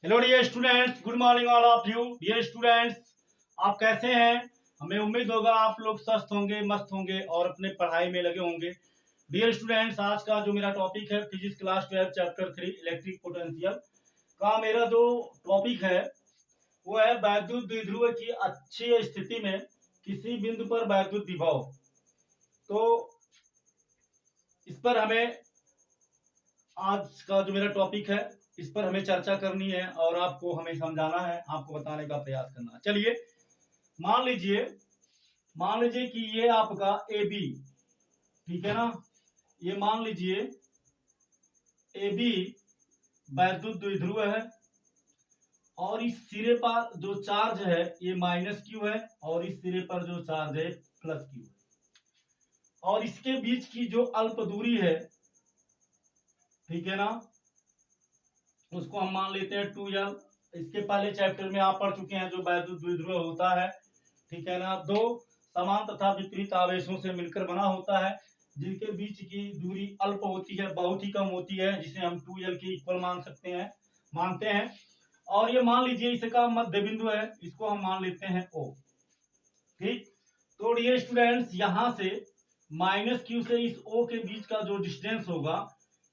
Hello dear students, good morning all of you. Dear students, आप कैसे हैं? हमें उम्मीद होगा आप लोग स्वस्थ होंगे, मस्त होंगे और अपने पढ़ाई में लगे होंगे। डियर स्टूडेंट्स, आज का जो मेरा टॉपिक है physics class 12 chapter 3 electric potential का मेरा जो टॉपिक है वो है वैद्युत द्विध्रुव की अच्छी स्थिति में किसी बिंदु पर वैद्युत विभव। तो इस पर हमें आज का जो मेरा टॉपिक है इस पर हमें चर्चा करनी है और आपको हमें समझाना है, आपको बताने का प्रयास करना है। चलिए मान लीजिए कि ये आपका ए बी, ठीक है ना। ये मान लीजिए ए बी वैद्युत द्विध्रुव है और इस सिरे पर जो चार्ज है ये माइनस क्यू है और इस सिरे पर जो चार्ज है प्लस क्यू है और इसके बीच की जो अल्प दूरी है, ठीक है ना, उसको हम मान लेते हैं 2l। इसके पहले चैप्टर में आप पढ़ चुके हैं जो वैद्युत द्विध्रुव होता है, ठीक है ना, दो समान तथा विपरीत आवेशों से मिलकर बना होता है जिनके बीच की दूरी अल्प होती है, बहुत ही कम होती है, जिसे हम 2l के इक्वल मानते हैं। और ये मान लीजिए इसका मध्य बिंदु है, इसको हम मान लेते हैं O। ठीक, तो डियर स्टूडेंट्स, यहां से माइनस क्यू से इस O के बीच का जो डिस्टेंस होगा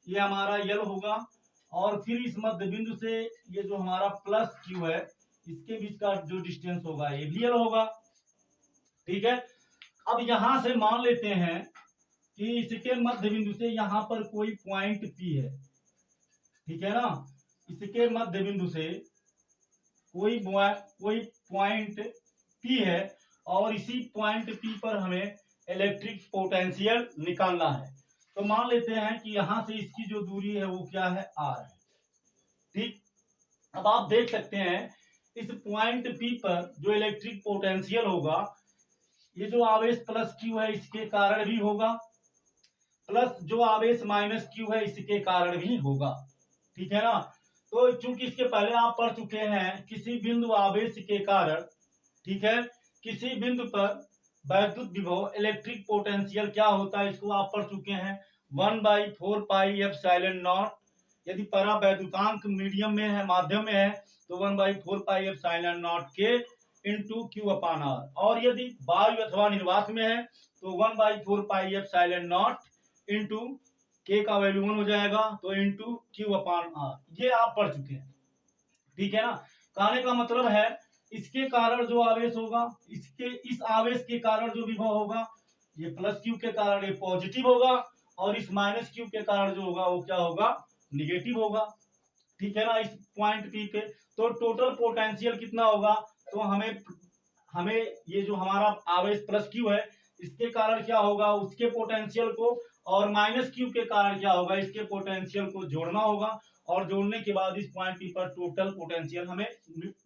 ये हमारा L होगा और फिर इस मध्य बिंदु से ये जो हमारा प्लस क्यू है इसके बीच का जो डिस्टेंस होगा ये भी L होगा। ठीक है, अब यहां से मान लेते हैं कि इसके मध्य बिंदु से यहां पर कोई पॉइंट P है, ठीक है ना। इसके मध्य बिंदु से कोई पॉइंट P है और इसी पॉइंट P पर हमें इलेक्ट्रिक पोटेंशियल निकालना है। तो मान लेते हैं कि यहां से इसकी जो दूरी है वो क्या है, R है। ठीक, अब आप देख सकते हैं इस पॉइंट P पर जो इलेक्ट्रिक पोटेंशियल होगा ये जो आवेश प्लस क्यू है इसके कारण भी होगा, प्लस जो आवेश माइनस क्यू है इसके कारण भी होगा, ठीक है ना। तो चूंकि इसके पहले आप पढ़ चुके हैं किसी बिंदु आवेश के कारण, ठीक है, किसी बिंदु पर वैद्युत विभव इलेक्ट्रिक पोटेंशियल क्या होता है इसको आप पढ़ चुके हैं, 1/4 पाई एप्सिलॉन नॉट। यदि परावैद्युतांक मीडियम में है, माध्यम में है, तो 1/4 पाई एप्सिलॉन नॉट के इंटू क्यू अपान आर, और यदि वायु अथवा निर्वात में है तो 1/4 पाई एप्सिलॉन नॉट इंटू के का वैल्यू 1 हो जाएगा तो इंटू क्यू अपान आर। ये आप पढ़ चुके हैं, ठीक है ना। कहने का मतलब है इसके कारण जो आवेश होगा, इस आवेश के कारण जो विभव होगा ये प्लस क्यू के कारण ये पॉजिटिव होगा और इस माइनस क्यू के कारण जो होगा वो क्या होगा, निगेटिव होगा, ठीक है ना। इस पॉइंट पी पे तो टोटल पोटेंशियल कितना होगा, तो हमें ये जो हमारा आवेश प्लस क्यू है इसके कारण क्या होगा, उसके पोटेंशियल को और माइनस क्यू के कारण क्या होगा, इसके पोटेंशियल को जोड़ना होगा और जोड़ने के बाद इस पॉइंट पी पर टोटल पोटेंशियल हमें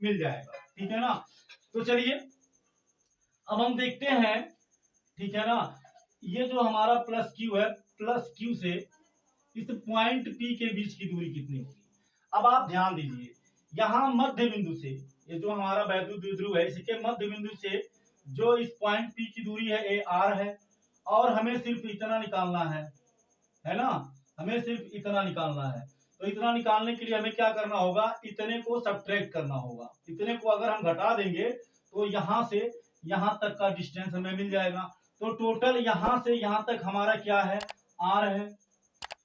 मिल जाएगा, ठीक है ना। तो चलिए अब हम देखते हैं, ठीक है ना, ये जो हमारा प्लस क्यू है, प्लस क्यू से इस पॉइंट पी के बीच की दूरी कितनी होगी। अब आप ध्यान दीजिए यहां मध्य बिंदु से ये जो हमारा वैद्युत द्विध्रुव है इसके मध्य बिंदु से जो इस पॉइंट पी की दूरी है ए आर है और हमें सिर्फ इतना निकालना है ना, हमें सिर्फ इतना निकालना है। तो इतना निकालने के लिए हमें क्या करना होगा, इतने को सब्ट्रैक्ट करना होगा। इतने को अगर हम घटा देंगे तो यहां से यहां तक का डिस्टेंस हमें मिल जाएगा। तो टोटल यहां से यहां तक हमारा क्या है, आर है,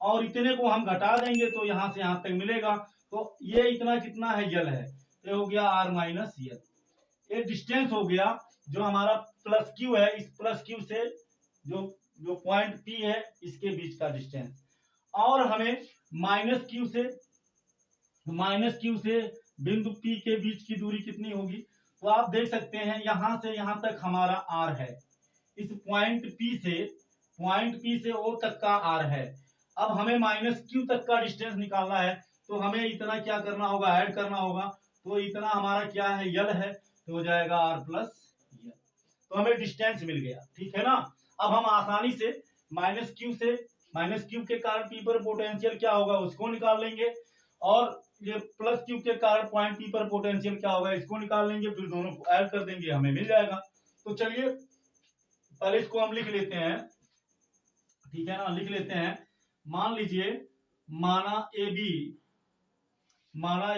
और इतने को हम घटा देंगे तो यहां से यहां तक मिलेगा। तो ये इतना कितना है, यल है, तो हो गया आर माइनस यल। ये डिस्टेंस हो गया जो हमारा प्लस क्यू है, इस प्लस क्यू से जो जो पॉइंट पी है इसके बीच का डिस्टेंस। और हमें माइनस क्यू से बिंदु पी के बीच की दूरी कितनी होगी, तो आप देख सकते हैं यहां से यहां तक हमारा आर है, इस पॉइंट पी से ओ तक का आर है। अब हमें माइनस क्यू तक का डिस्टेंस निकालना है तो हमें इतना क्या करना होगा, ऐड करना होगा। तो इतना हमारा क्या है, यल है, तो हो जाएगा आर प्लस यल। तो हमें डिस्टेंस मिल गया, ठीक है ना। अब हम आसानी से माइनस क्यू के कारण पी पर पोटेंशियल क्या होगा उसको निकाल लेंगे और ये प्लस क्यू के कारण पॉइंट पी पर पोटेंशियल क्या होगा इसको निकाल लेंगे, फिर दोनों को ऐड कर देंगे, हमें मिल जाएगा। तो चलिए पहले इसको हम लिख लेते हैं, ठीक है ना, लिख लेते हैं। मान लीजिए माना ए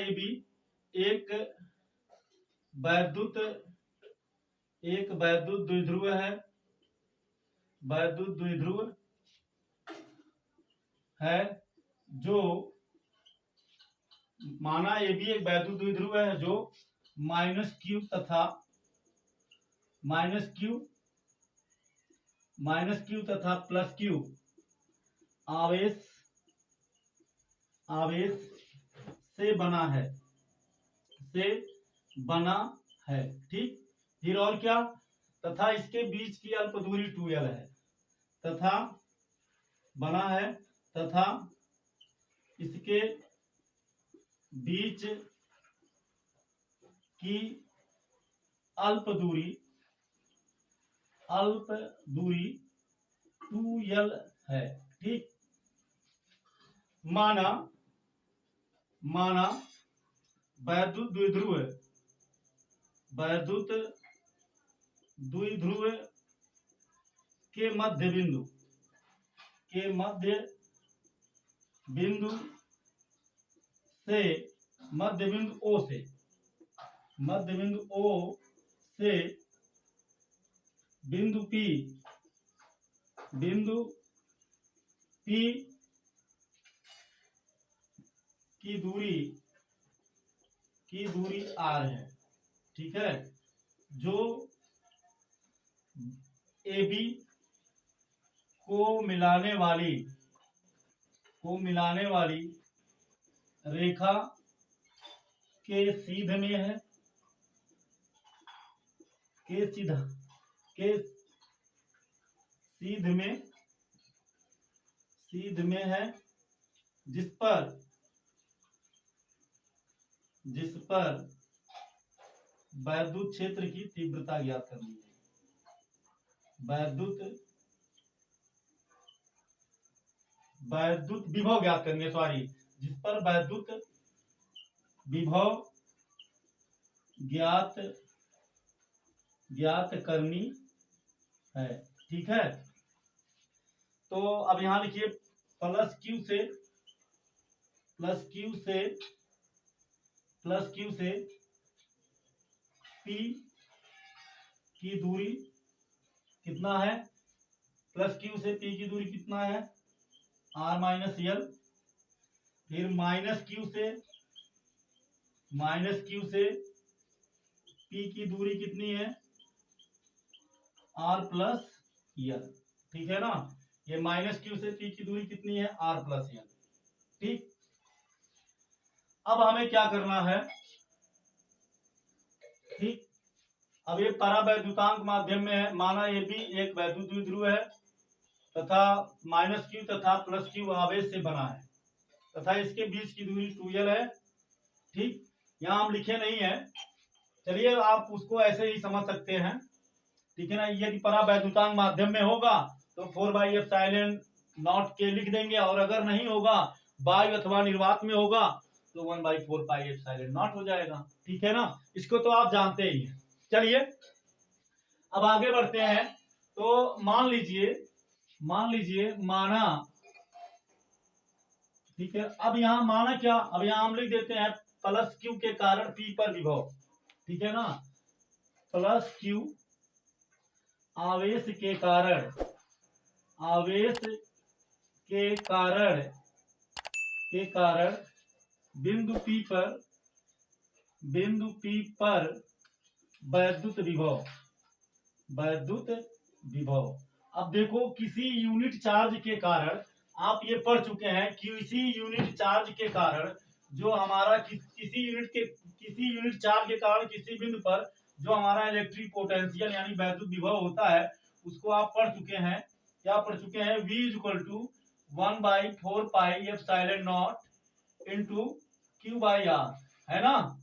बी एक वैद्युत द्विध्रुव है, वैद्युत द्विध्रुव है जो माना ये भी एक वैद्युत द्विध्रुव है जो -q तथा +q आवेश से बना है, ठीक। फिर और क्या, तथा इसके बीच की अल्प दूरी 2l है, तथा बना है, तथा इसके बीच की अल्प दूरी 2l है, ठीक। माना वैद्युत द्विध्रुव के मध्य बिंदु O से बिंदु P की दूरी r है, ठीक है, जो AB को मिलाने वाली रेखा के सीध में है, सीध में है, जिस पर वैद्युत क्षेत्र की तीव्रता ज्ञात करनी है, वैद्युत विभव ज्ञात करनी है, जिस पर वैद्युत विभव ज्ञात करनी है, ठीक है। तो अब यहां लिखिए +q से P की दूरी कितना है, +q से P की दूरी कितना है, r - l। फिर -q से P की दूरी कितनी है, r + l, ठीक है ना। ये -q से P की दूरी कितनी है, r + l, ठीक। अब हमें क्या करना है, ठीक। अब ये परावैद्युतांक माध्यम में है, माना ये भी एक वैद्युत द्विध्रुव है तथा -q तथा +q आवेश से बना है, तथा इसके बीच की दूरी 2l है, ठीक। यहाँ हम लिखे नहीं है, चलिए आप उसको ऐसे ही समझ सकते हैं, ठीक है ना। यदि परावैद्युतांक माध्यम में होगा तो 4/ε0 लिख देंगे, और अगर नहीं होगा, वायु अथवा निर्वात में होगा तो 1/4πε0 हो जाएगा, ठीक है ना। इसको तो आप जानते ही हैं। चलिए अब आगे बढ़ते हैं। तो मान लीजिए माना, ठीक है। अब यहाँ माना क्या, अब यहाँ हम लिख देते हैं +q के कारण P पर विभव, ठीक है ना। +q आवेश के कारण बिंदु P पर वैद्युत विभव। अब देखो, किसी यूनिट चार्ज के कारण, आप ये पढ़ चुके हैं, किसी यूनिट चार्ज के कारण जो हमारा किसी यूनिट चार्ज के कारण किसी बिंदु पर जो हमारा इलेक्ट्रिक पोटेंशियल यानी वैद्युत विभव होता है, उसको आप पढ़ चुके हैं। क्या पढ़ चुके हैं, V = 1/4πε0 × Q/r, है ना।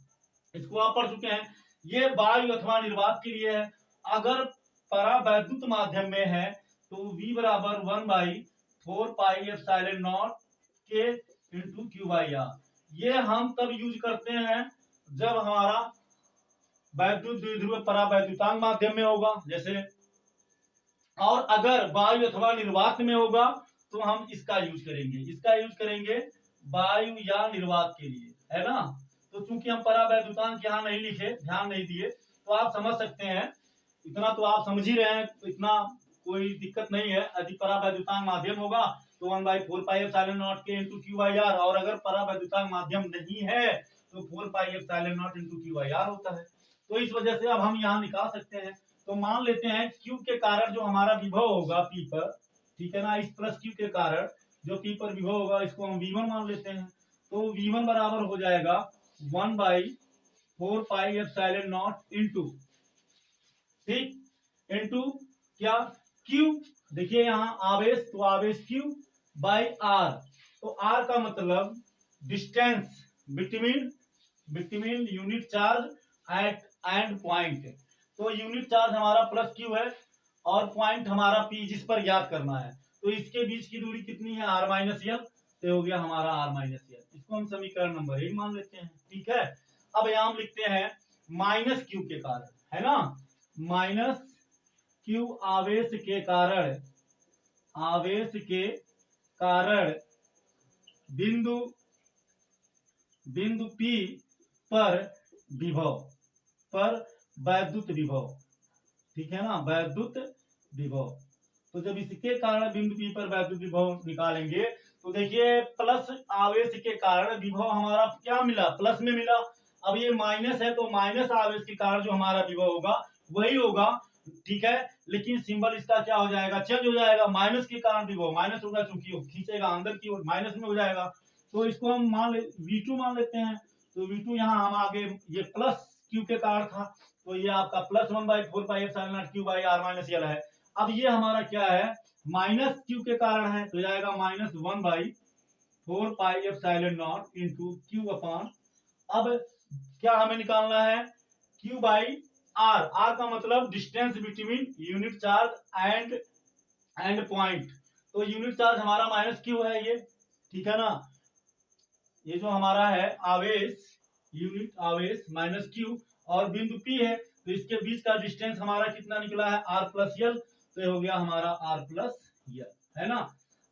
इसको आप पढ़ चुके हैं। ये वायु अथवा निर्वात के लिए है। अगर परावैद्युत माध्यम में है तो V = 1/4πε0 K × Q/r। ये हम तब यूज करते हैं जब हमारा वैद्युत द्विध्रुव परावैद्युतांक माध्यम में होगा, जैसे, और अगर वायु अथवा निर्वात में होगा तो हम इसका यूज करेंगे, वायु या निर्वात के लिए, है ना। तो तो चूंकि हम परावैद्युतांक यहाँ नहीं लिखे, ध्यान नहीं दिए, तो आप समझ सकते हैं, इतना तो आप समझ ही रहे हैं, इतना कोई दिक्कत नहीं है। यदि परावैद्युतांक माध्यम होगा तो 1/4πε0 के इंटू क्यू बाई आर, और अगर परावैद्युतांक माध्यम नहीं है तो 4πε0 इंटू क्यू बाई आर होता है। तो इस वजह से अब हम यहाँ निकाल सकते हैं। तो मान लेते हैं क्यू के कारण जो हमारा विभव होगा पी पर, ठीक है ना, इस प्लस क्यू के कारण जो पी पर विभव होगा इसको हम V1 मान लेते हैं। तो V1 बराबर हो जाएगा 1/4πε0 इंटू, ठीक, इंटू क्या, Q, देखिए यहाँ आवेश, तो आवेश Q बाई R, तो R का मतलब distance between unit charge at and point. तो यूनिट चार्ज हमारा प्लस Q है और पॉइंट हमारा P जिस पर ज्ञात करना है, तो इसके बीच की दूरी कितनी है, R माइनस यल, तो हो गया हमारा R माइनस यल। इसको हम समीकरण नंबर 1 मान लेते हैं, ठीक है। अब यहाँ हम लिखते हैं माइनस Q के कारण, है ना, माइनस Q आवेश के कारण बिंदु P पर वैद्युत विभव, ठीक है ना, वैद्युत विभव। तो जब इसके कारण बिंदु P पर वैद्युत विभव निकालेंगे तो देखिए प्लस आवेश के कारण विभव हमारा क्या मिला, प्लस में मिला। अब ये माइनस है तो माइनस आवेश के कारण जो हमारा विभव होगा वही होगा, ठीक है, लेकिन सिंबल इसका क्या हो जाएगा, चेंज हो जाएगा। माइनस के कारण विभव माइनस होगा, चूंकि वो खींचेगा अंदर की ओर, माइनस में हो जाएगा। तो इसको हम V2 मान लेते हैं। तो V2 यहाँ हम आगे, ये प्लस Q के कारण था, तो ये आपका plus 1/4πε0 Q by R minus L है। अब ये हमारा क्या है, माइनस Q के कारण है, तो जाएगा माइनस 1/4πε0 इंटू Q अपॉन, अब क्या हमें निकालना है, Q बाई R, R का मतलब distance between unit charge and point. तो यूनिट चार्ज हमारा माइनस Q है ये, ठीक है ना, ये जो हमारा है आवेश, यूनिट आवेश माइनस Q, और बिंदु P है, तो इसके बीच का डिस्टेंस हमारा कितना निकला है, R प्लस यल, तो ये हो गया हमारा R प्लस यल, है ना।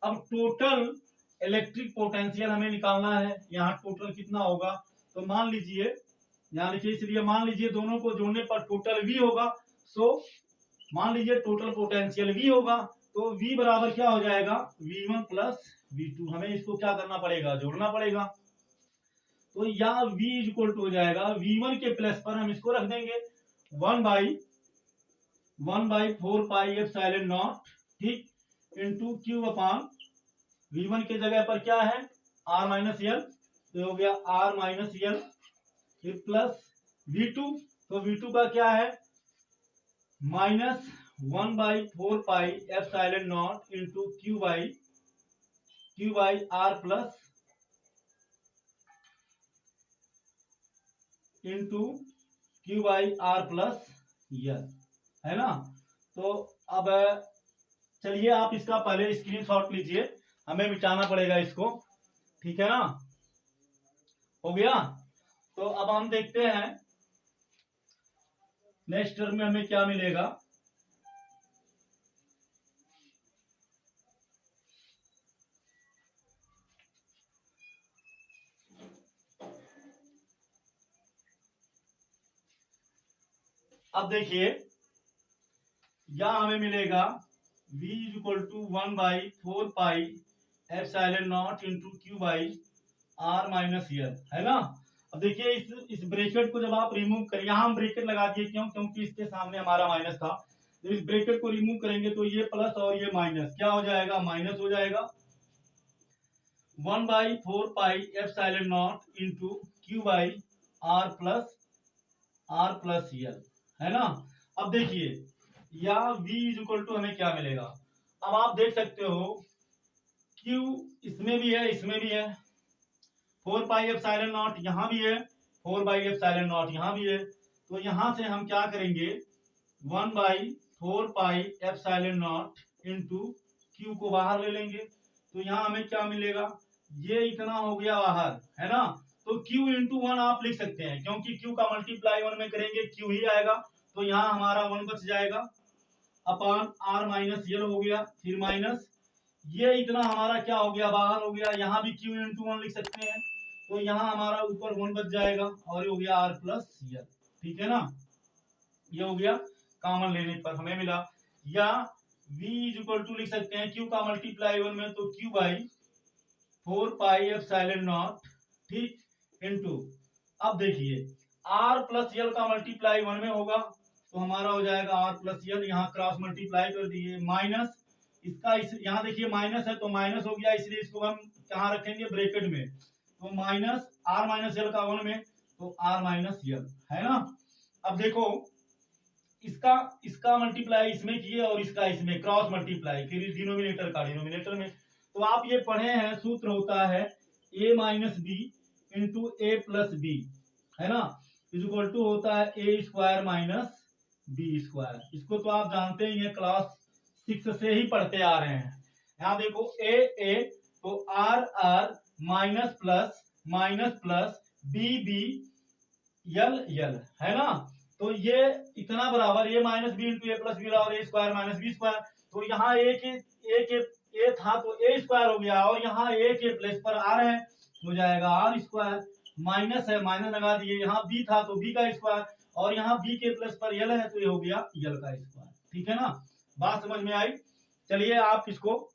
अब टोटल इलेक्ट्रिक पोटेंशियल हमें निकालना है, यहाँ टोटल कितना होगा, तो मान लीजिए यहाँ लिखिए, इसलिए मान लीजिए दोनों को जोड़ने पर टोटल V होगा। सो मान लीजिए टोटल पोटेंशियल V होगा, तो V बराबर क्या हो जाएगा, V1 प्लस V2। हमें इसको क्या करना पड़ेगा, जोड़ना पड़ेगा। तो यहाँ V इक्वल टू हो जाएगा V1 के प्लस पर हम इसको रख देंगे 1/4πε0, ठीक, इंटू Q अपॉन V1 के जगह पर क्या है, R माइनस यल, तो हो गया R माइनस यल, फिर प्लस V2, तो V2 का क्या है, minus 1/4πε0 into Q by R plus into Q by R plus L, है ना। तो अब चलिए आप इसका पहले स्क्रीनशॉट लीजिए, हमें मिटाना पड़ेगा इसको, ठीक है ना, हो गया। तो अब हम देखते हैं नेक्स्ट टर्म में हमें क्या मिलेगा। अब देखिए यहां हमें मिलेगा V equal to 1/4πε0 into Q by R minus L, है ना। अब देखिए इस ब्रैकेट को जब आप रिमूव करें, यहाँ हम ब्रैकेट लगा दिए, क्यों, क्योंकि इसके सामने हमारा माइनस था। जब इस ब्रैकेट को रिमूव करेंगे तो ये प्लस और ये माइनस क्या हो जाएगा, माइनस हो जाएगा। 1/4πε0 into Q by R plus L, है ना। अब देखिए या V इक्वल टू हमें क्या मिलेगा, अब आप देख सकते हो Q इसमें भी है, इसमें भी है, 4πε0 यहाँ भी है, 4/ε0 यहाँ भी है। तो यहाँ से हम क्या करेंगे, 1/4πε0 इंटू Q को बाहर ले लेंगे, तो यहाँ हमें क्या मिलेगा, ये इतना हो गया बाहर, है ना। तो Q इंटू 1 आप लिख सकते हैं, क्योंकि Q का मल्टीप्लाई 1 में करेंगे Q ही आएगा, तो यहाँ हमारा 1 बच जाएगा अपॉन R माइनस यल हो गया, फिर माइनस ये इतना हमारा क्या हो गया, बाहर हो गया। यहाँ भी Q इंटू 1 लिख सकते हैं, तो यहाँ हमारा ऊपर 1 बच जाएगा और ये हो गया r प्लस यल। ठीक है ना, ये हो गया कॉमन लेने पर हमें मिला। या v इज इक्वल टू लिख सकते हैं q का मल्टीप्लाई 1 में तो q by 4 pi epsilon not, ठीक, इनटू, अब देखिए r प्लस यल का मल्टीप्लाई 1 में होगा तो हमारा हो जाएगा r प्लस यल, यहाँ क्रॉस मल्टीप्लाई कर दिए, माइनस इसका यहाँ देखिए माइनस है तो माइनस हो गया, इसलिए इसको हम कहाँ रखेंगे, ब्रैकेट में, तो माइनस r माइनस यल का 1 में तो r माइनस यल, है ना। अब देखो इसका मल्टीप्लाई इसमें किए और इसका इसमें क्रॉस मल्टीप्लाई, फिर डिनोमिनेटर का डिनोमिनेटर में, तो आप ये पढ़े हैं सूत्र होता है a minus B into A plus B, है ना, इज इक्वल टू होता है A square minus B square. इसको तो आप जानते ही हैं, क्लास 6 से ही पढ़ते आ रहे हैं। यहाँ देखो ए तो R R minus plus B B L L, है ना, तो ये इतना बराबर A minus B into A plus B और A square minus B square, तो यहाँ ए था तो ए स्क्वायर हो गया और यहाँ ए के प्लेस पर आर है, हो जाएगा आर स्क्वायर, माइनस है माइनस लगा दिए, यहाँ बी था तो बी का स्क्वायर और यहाँ बी के प्लेस पर यल है तो ये हो गया यल का स्क्वायर। ठीक है ना, बात समझ में आई। चलिए आप इसको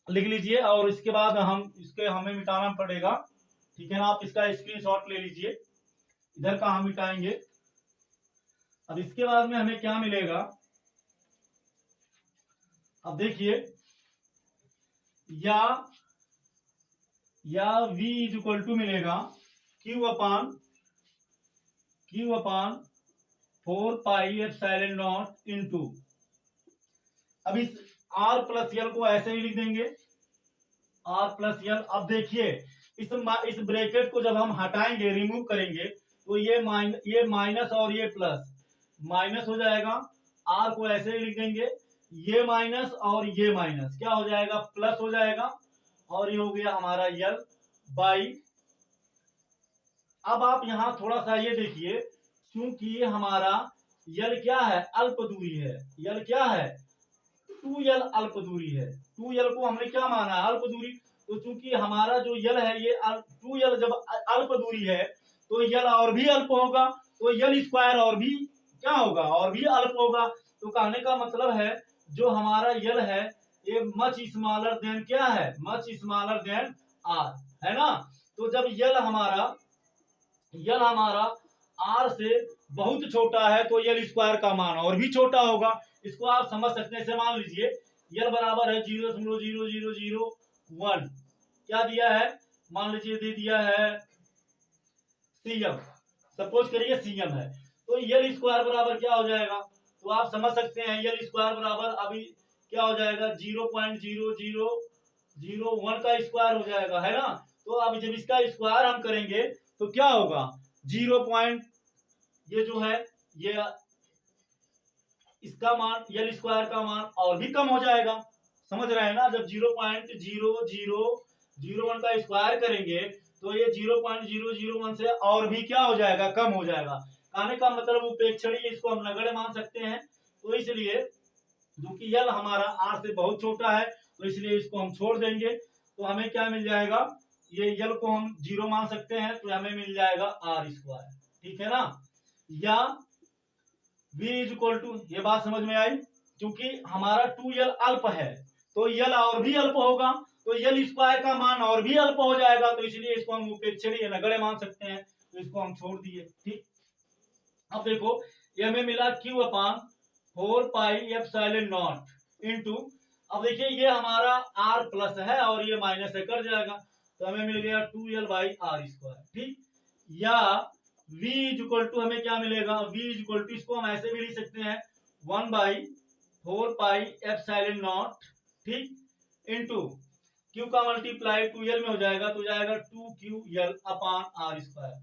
लिख लीजिए और इसके बाद हमें मिटाना पड़ेगा। ठीक है ना, आप इसका स्क्रीनशॉट ले लीजिए, इधर का हम मिटाएंगे। अब इसके बाद में हमें क्या मिलेगा, अब देखिए या v इज इक्वल टू मिलेगा q upon 4 pi epsilon not into, अब इस r प्लस यल को ऐसे ही लिख देंगे r प्लस यल। अब देखिए इस ब्रैकेट को जब हम हटाएंगे, रिमूव करेंगे, तो ये माइनस और ये प्लस माइनस हो जाएगा, r को ऐसे ही लिख देंगे, ये माइनस और ये माइनस क्या हो जाएगा, प्लस हो जाएगा और ये हो गया हमारा यल बाई। अब आप यहाँ थोड़ा सा ये देखिए, क्योंकि हमारा यल क्या है, अल्प दूरी है, यल क्या है, 2l अल्प दूरी है, 2l को हमने क्या माना है, अल्प दूरी, तो चूंकि हमारा जो यल है ये 2l जब अल्प दूरी है तो यल और भी अल्प होगा, तो यल स्क्वायर और भी क्या होगा, और भी अल्प होगा। तो कहने का मतलब है जो हमारा यल है ये मच स्मॉलर देन क्या है, मच स्मॉलर देन आर, है ना। तो जब यल हमारा आर से बहुत छोटा है तो यल स्क्वायर का मान और भी छोटा होगा। इसको आप समझ सकते हैं, मान लीजिए यल बराबर है 0.0001, क्या दिया है, मान लीजिए दे दिया है सीएम, सपोज करिए सीएम है, तो यल स्क्वायर बराबर क्या हो जाएगा, तो आप समझ सकते हैं यल स्क्वायर बराबर अभी क्या हो जाएगा 0.0001 का स्क्वायर हो जाएगा, है ना। तो अब जब इसका स्क्वायर हम करेंगे तो क्या होगा, 0. ये जो है ये इसका मान यल स्क्वायर का मान और भी कम हो जाएगा, समझ रहे हैं ना। जब 0.0001 का स्क्वायर करेंगे तो ये 0.001 से और भी क्या हो जाएगा, कम हो जाएगा। कहने का मतलब उपेक्षणीय, इसको हम नगण्य मान सकते हैं। तो इसलिए क्योंकि यल हमारा आर से बहुत छोटा है तो इसलिए इसको हम छोड़ देंगे, तो हमें क्या मिल जाएगा, ये यल को हम 0 मान सकते हैं तो हमें मिल जाएगा आर स्क्वायर। ठीक है ना, या v इज इक्वल टू, ये बात समझ में आई, क्योंकि हमारा 2l अल्प है तो यल और भी अल्प होगा, तो यल स्क्वायर का मान और भी अल्प हो जाएगा, तो इसलिए इसको हम उपेक्षणीय नगण्य मान सकते हैं, तो इसको हम छोड़ दिए। ठीक, अब देखो ये हमें मिला q upon 4 pi epsilon not into, अब देखिए ये हमारा r प्लस है और ये माइनस है, कट जाएगा, तो हमें मिल गया 2l बाई आर स्क्वायर। ठीक, या v इज इक्वल टू हमें क्या मिलेगा, v इज इक्वल टू, इसको हम ऐसे भी लिख सकते हैं 1/4 पाई एप्सिलॉन नॉट, ठीक, इनटू q का मल्टीप्लाई 2l में हो जाएगा तो जाएगा 2ql अपान आर स्क्वायर।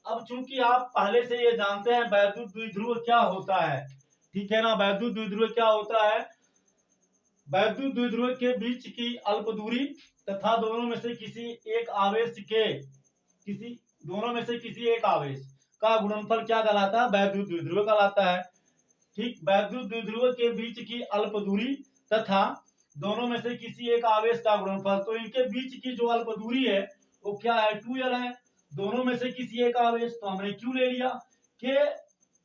अब चूंकि आप पहले से ये जानते हैं वैद्युत द्विध्रुव क्या होता है, ठीक है ना, वैद्युत द्विध्रुव क्या होता है, वैद्युत द्विध्रुव के बीच की अल्प दूरी तथा दोनों में से किसी एक आवेश का गुणनफल क्या कहलाता है, वैद्युत द्विध्रुव कहलाता है। ठीक, वैद्युत द्विध्रुव के बीच की अल्प दूरी तथा दोनों में से किसी एक आवेश का गुणनफल, तो इनके बीच की जो अल्प दूरी है वो क्या है 2L है, दोनों में से किसी एक आवेश, तो हमने क्यों ले लिया कि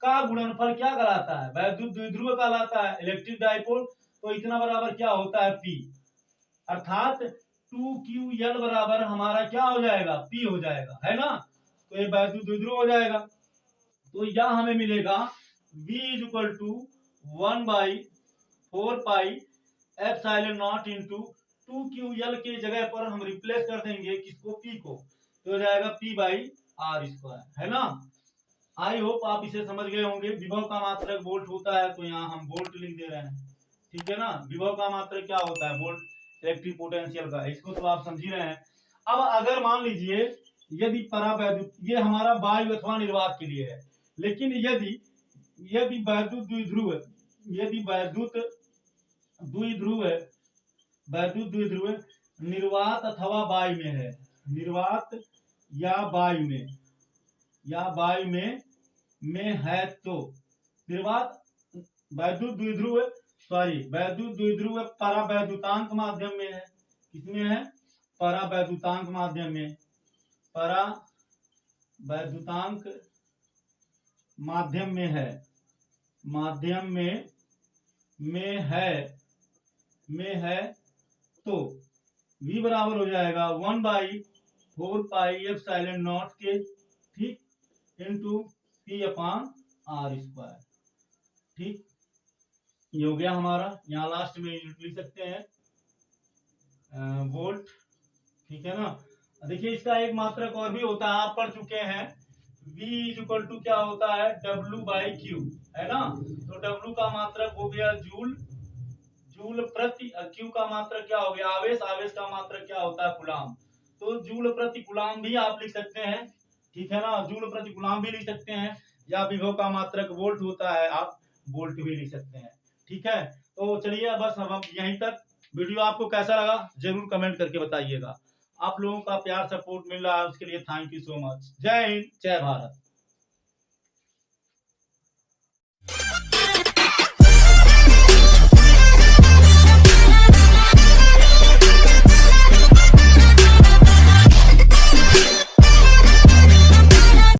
का गुणनफल क्या कहलाता है, वैद्युत द्विध्रुव कहलाता है, इलेक्ट्रिक डाइपोल, तो इतना बराबर क्या होता है P, अर्थात 2QL बराबर हमारा क्या हो जाएगा P हो जाएगा, है ना, तो ये वैद्युत द्विध्रुव हो जाएगा। तो यह हमें मिलेगा V is equal to 1/4 pi epsilon naught into 2QL के जगह पर हम रिप्लेस कर देंगे किसको P को, तो हो जाएगा P/r², है ना। आई होप आप इसे समझ गए होंगे। विभव का मात्रक वोल्ट होता है, तो यहाँ हम वोल्ट लिख दे रहे हैं, ठीक है ना। विभव का मात्रक क्या होता है, वोल्ट, इलेक्ट्रिक पोटेंशियल का, इसको तो आप समझ ही रहे हैं। अब अगर मान लीजिए यदि परावैद्युत, ये हमारा वायु अथवा निर्वात के लिए है, लेकिन यदि यदि वैद्युत द्विध्रुव, यदि वैद्युत द्विध्रुव निर्वात अथवा वायु में है, निर्वात या वायु में है, तो निर्वात वैद्युत द्विध्रुव परावैद्युतांक माध्यम में है, किसमें है, परावैद्युतांक माध्यम में, परावैद्युतांक माध्यम में है, तो V बराबर हो जाएगा 1/4 पाई एप्सिलॉन नॉट के, ठीक, इंटू P/r², ठीक, ये हो गया हमारा। यहाँ लास्ट में यूनिट लिख सकते हैं वोल्ट, ठीक है ना। देखिए इसका एक मात्रक और भी होता है, आप पढ़ चुके हैं, V इज इक्वल टू क्या होता है W/Q, है ना। तो W का मात्रक हो गया जूल प्रति, Q का मात्रक क्या हो गया आवेश, आवेश का मात्रक क्या होता है कूलाम, तो जूल प्रति कूलाम भी आप लिख सकते हैं, ठीक है ना, जूल प्रति कूलाम भी लिख सकते हैं, या विभव का मात्रक वोल्ट होता है, आप वोल्ट भी लिख सकते हैं, ठीक है। तो चलिए बस हम यहीं तक। वीडियो आपको कैसा लगा जरूर कमेंट करके बताइएगा। आप लोगों का प्यार सपोर्ट मिल रहा है, उसके लिए थैंक यू सो मच। जय हिंद, जय भारत।